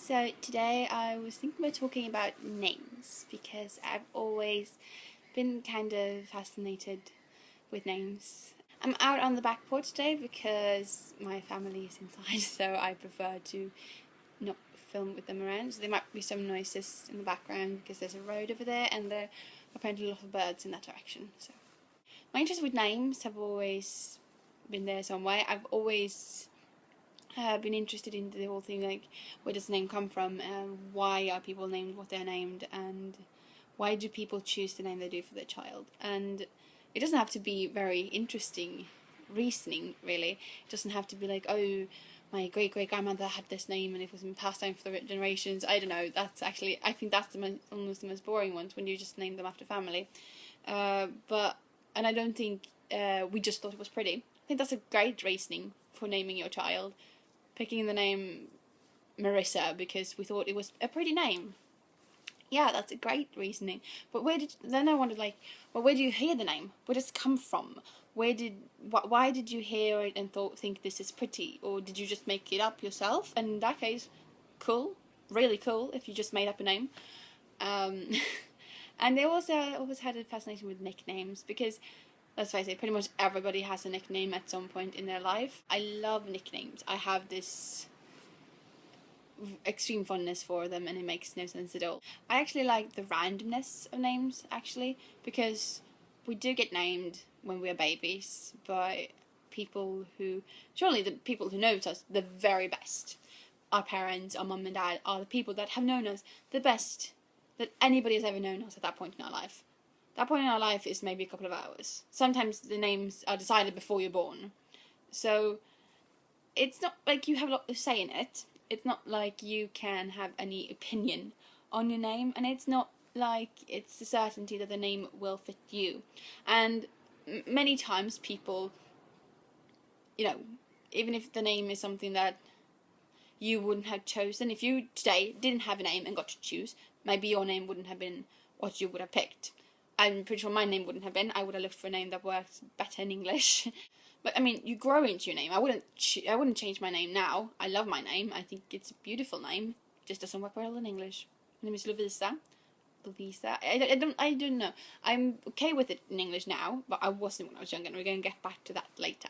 So today I was thinking about talking about names because I've always been kind of fascinated with names. I'm out on the back porch today because my family is inside, so I prefer to not film with them around. So there might be some noises in the background because there's a road over there and there are apparently a lot of birds in that direction. So my interest with names have always been there some way. I've always been interested in the whole thing, like where does the name come from, why are people named what they're named, and why do people choose the name they do for their child. And it doesn't have to be very interesting reasoning, really. It doesn't have to be like, oh, my great-great-grandmother had this name and it was been passed down for the generations. I don't know, that's actually, I think that's almost the most boring ones, when you just name them after family. And I don't think we just thought it was pretty. I think that's a great reasoning for naming your child. Picking the name Marissa because we thought it was a pretty name. Yeah, that's a great reasoning. But then I wondered, like, well, where do you hear the name? Where does it come from? Why did you hear it and think this is pretty? Or did you just make it up yourself? And in that case, cool, really cool if you just made up a name. And they also always had a fascination with nicknames because, let's face it, pretty much everybody has a nickname at some point in their life. I love nicknames. I have this extreme fondness for them and it makes no sense at all. I actually like the randomness of names, actually, because we do get named when we're babies by people who, surely the people who know us the very best. Our parents, our mum and dad, are the people that have known us the best that anybody has ever known us at that point in our life. That point in our life is maybe a couple of hours. Sometimes the names are decided before you're born. So it's not like you have a lot to say in it. It's not like you can have any opinion on your name. And it's not like it's the certainty that the name will fit you. And many times people, even if the name is something that you wouldn't have chosen, if you today didn't have a name and got to choose, maybe your name wouldn't have been what you would have picked. I'm pretty sure my name wouldn't have been. I would have looked for a name that works better in English. But I mean, you grow into your name. I wouldn't change my name now. I love my name. I think it's a beautiful name. It just doesn't work well in English. My name is Lovisa. I don't know. I'm okay with it in English now, but I wasn't when I was younger. And we're going to get back to that later.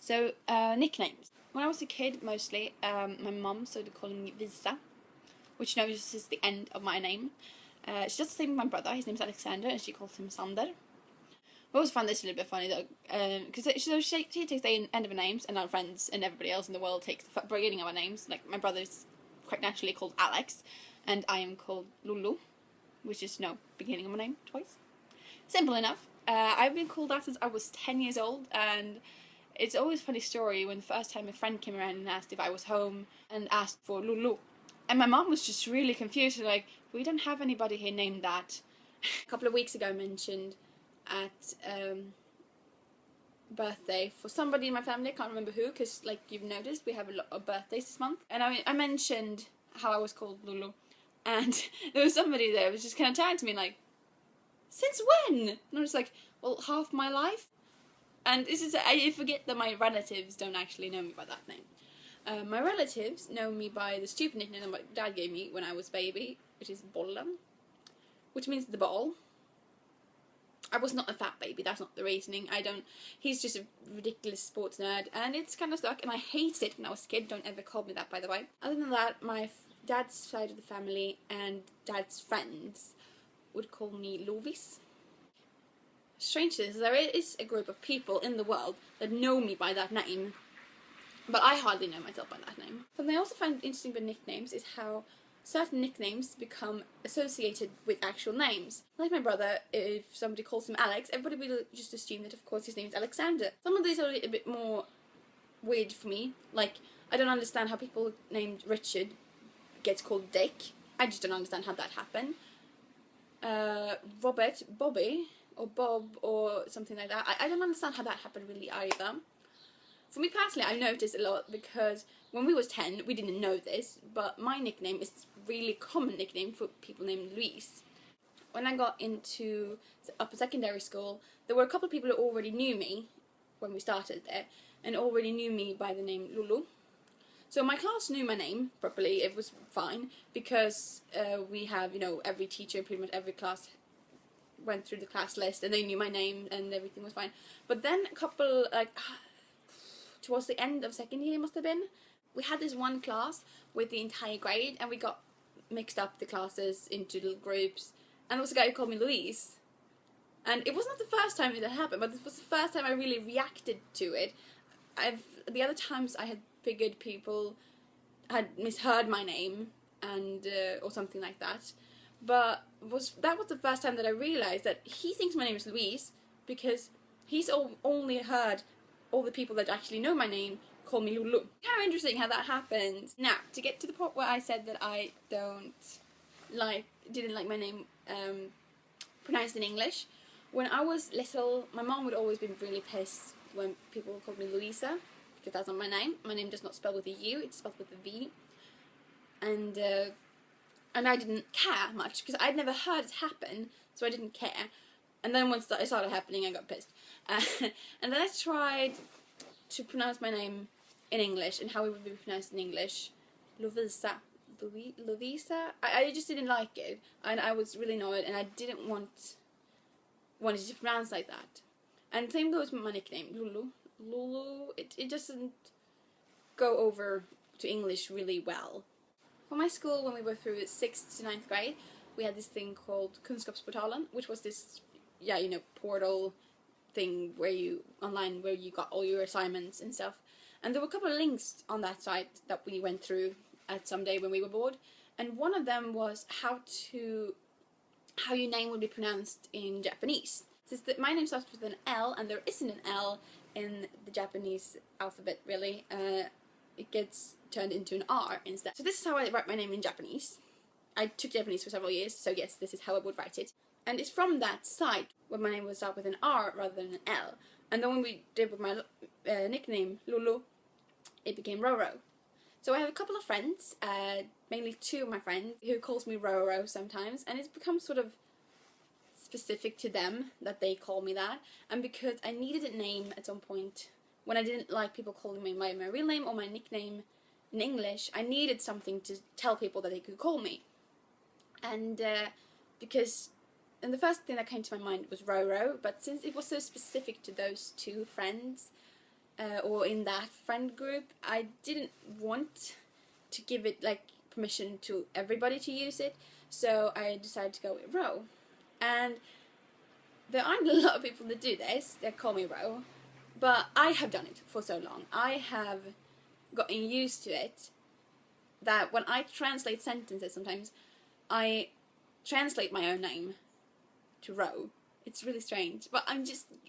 So nicknames. When I was a kid, mostly, my mum started calling me Visa, which now is just the end of my name. She does the same with my brother. His name's Alexander, and she calls him Sander. I always find this a little bit funny though, because she takes the end of our names, and our friends and everybody else in the world takes the beginning of our names. Like my brother's quite naturally called Alex, and I am called Lulu, which is beginning of my name twice. Simple enough. I've been called that since I was 10 years old, and it's always a funny story when the first time a friend came around and asked if I was home and asked for Lulu. And my mom was just really confused, like, we don't have anybody here named that. A couple of weeks ago I mentioned at birthday for somebody in my family, I can't remember who, because like you've noticed we have a lot of birthdays this month, and I mentioned how I was called Lulu, and there was somebody there who was just kind of turning to me like, since when? And I was like, well, half my life. And this is, I forget that my relatives don't actually know me by that name. My relatives know me by the stupid nickname that my dad gave me when I was a baby, which is Bollen, which means the ball. I was not a fat baby, that's not the reasoning. He's just a ridiculous sports nerd, and it's kind of stuck, and I hated it when I was a kid. Don't ever call me that, by the way. Other than that, my dad's side of the family and dad's friends would call me Lovis. Strange is, there is a group of people in the world that know me by that name, but I hardly know myself by that name. Something I also find interesting with nicknames is how certain nicknames become associated with actual names. Like my brother, if somebody calls him Alex, everybody will just assume that of course his name is Alexander. Some of these are a bit more weird for me. Like, I don't understand how people named Richard gets called Dick. I just don't understand how that happened. Robert, Bobby, or Bob, or something like that. I don't understand how that happened really either. For me personally, I've noticed a lot because when we was 10, we didn't know this, but my nickname is a really common nickname for people named Louise. When I got into upper secondary school, there were a couple of people who already knew me when we started there, and already knew me by the name Lulu. So my class knew my name properly. It was fine because we have, you know, every teacher, pretty much every class went through the class list and they knew my name and everything was fine. But then a couple, like, towards the end of second year must have been, we had this one class with the entire grade and we got mixed up the classes into little groups, and there was a guy who called me Louise. And it was not the first time that happened, but this was the first time I really reacted to it. The other times I had figured people had misheard my name and or something like that. But that was the first time that I realized that he thinks my name is Louise because he's only heard all the people that actually know my name call me Lulu. Kind of interesting how that happens. Now, to get to the point where I said that I didn't like my name pronounced in English. When I was little, my mom would always be really pissed when people called me Louisa, because that's not my name. My name does not spell with a U, it's spelled with a V. And I didn't care much, because I'd never heard it happen, so I didn't care. And then once it started happening, I got pissed. And then I tried to pronounce my name in English, and how it would be pronounced in English. Lovisa. Lovisa? I just didn't like it, and I was really annoyed, and I didn't wanted to pronounce like that. And same goes with my nickname, Lulu. Lulu, it doesn't go over to English really well. For my school, when we were through 6th to 9th grade, we had this thing called Kunskapsportalen, which was this, portal thing where you got all your assignments and stuff. And there were a couple of links on that site that we went through at some day when we were bored. And one of them was how your name would be pronounced in Japanese. Since my name starts with an L and there isn't an L in the Japanese alphabet really, it gets turned into an R instead. So this is how I write my name in Japanese. I took Japanese for several years, so yes, this is how I would write it. And it's from that site where my name would start with an R rather than an L. And then when we did with my nickname, Lulu, it became Roro. So I have a couple of friends, mainly two of my friends, who calls me Roro sometimes, and it's become sort of specific to them that they call me that. And because I needed a name at some point, when I didn't like people calling me my real name or my nickname in English, I needed something to tell people that they could call me. And the first thing that came to my mind was Roro, but since it was so specific to those two friends, or in that friend group, I didn't want to give it permission to everybody to use it, so I decided to go with Ro. And there aren't a lot of people that do this, that call me Ro, but I have done it for so long. I have gotten used to it that when I translate sentences sometimes, I translate my own name to Ro. It's really strange, but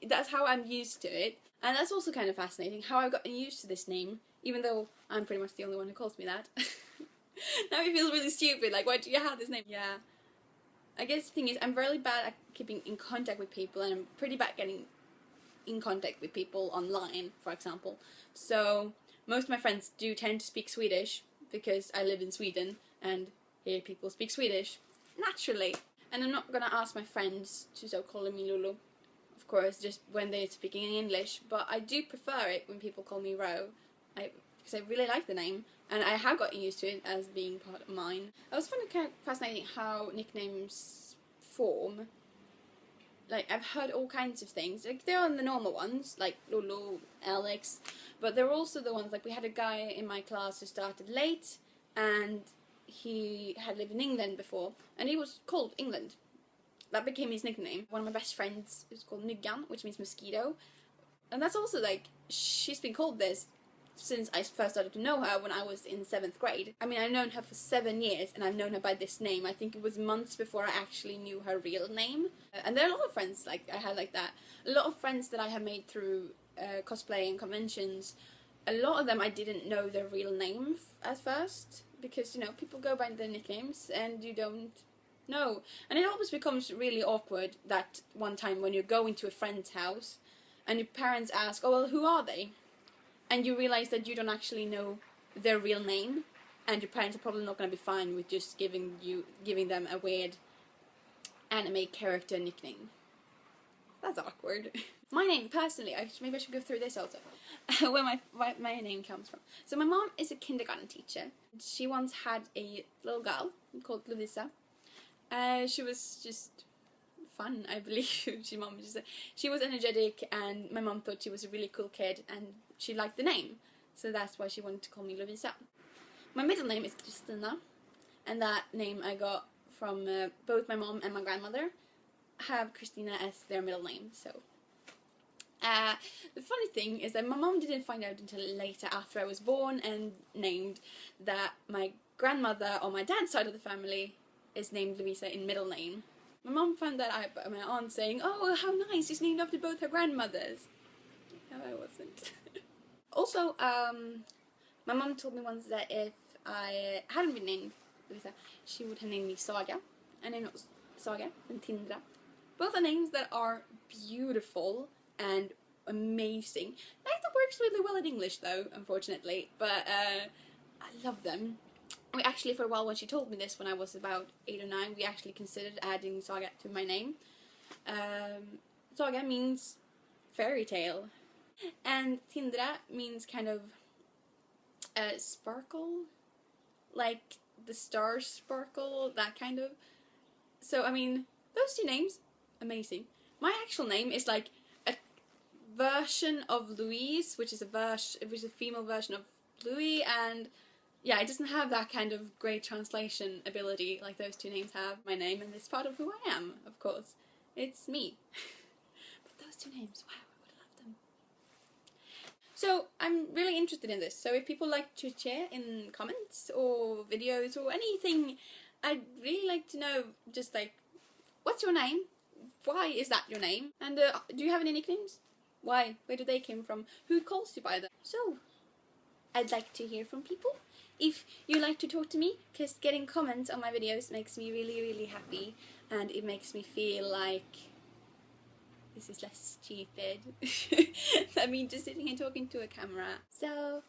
that's how I'm used to it. And that's also kind of fascinating, how I've gotten used to this name, even though I'm pretty much the only one who calls me that. Now it feels really stupid, why do you have this name? Yeah. I guess the thing is, I'm really bad at keeping in contact with people, and I'm pretty bad at getting in contact with people online, for example. So, most of my friends do tend to speak Swedish, because I live in Sweden, and here people speak Swedish, naturally. And I'm not gonna ask my friends to stop calling me Lulu, of course, just when they're speaking in English, but I do prefer it when people call me Ro, because I really like the name, and I have gotten used to it as being part of mine. I also find it kind of fascinating how nicknames form. I've heard all kinds of things. There are the normal ones, like Lulu, Alex, but there are also the ones, we had a guy in my class who started late, and he had lived in England before, and he was called England. That became his nickname. One of my best friends is called Nyggan, which means mosquito. And that's also she's been called this since I first started to know her when I was in 7th grade. I mean, I've known her for 7 years, and I've known her by this name. I think it was months before I actually knew her real name. And there are a lot of friends I had like that. A lot of friends that I have made through cosplay and conventions. A lot of them I didn't know their real name at first, because, people go by their nicknames, and you don't know. And it always becomes really awkward that one time when you're going to a friend's house, and your parents ask, oh, well, who are they? And you realize that you don't actually know their real name, and your parents are probably not going to be fine with just giving them a weird anime character nickname. That's awkward. My name, personally, maybe I should go through this also. Where my name comes from. So my mom is a kindergarten teacher. She once had a little girl called Louisa. She was just fun, I believe. She was energetic, and my mom thought she was a really cool kid, and she liked the name. So that's why she wanted to call me Louisa. My middle name is Christina, and that name I got from both my mom and my grandmother have Christina as their middle name. So the funny thing is that my mom didn't find out until later, after I was born and named, that my grandmother on my dad's side of the family is named Louisa in middle name. My mom found that out by my aunt saying, "Oh, how nice, she's named after both her grandmothers." No, I wasn't. Also, my mom told me once that if I hadn't been named Louisa, she would have named me Saga. I named it Saga and Tindra. Both are names that are beautiful and amazing. Neither works really well in English though, unfortunately, but I love them. We actually, for a while, when she told me this when I was about 8 or 9, we actually considered adding Saga to my name. Saga means fairy tale, and Tindra means kind of sparkle, like the stars sparkle, that kind of. So I mean, those two names, amazing. My actual name is like a version of Louise, which is a female version of Louis, and yeah, it doesn't have that kind of great translation ability like those two names have. My name, and it's part of who I am, of course. It's me. But those two names, wow, I would love them. So I'm really interested in this. So if people like to share in comments or videos or anything, I'd really like to know, just like, what's your name? Why is that your name? And do you have any nicknames? Why? Where do they come from? Who calls you by them? So, I'd like to hear from people. If you like to talk to me, because getting comments on my videos makes me really, really happy, and it makes me feel like this is less stupid. I mean, just sitting here talking to a camera. So,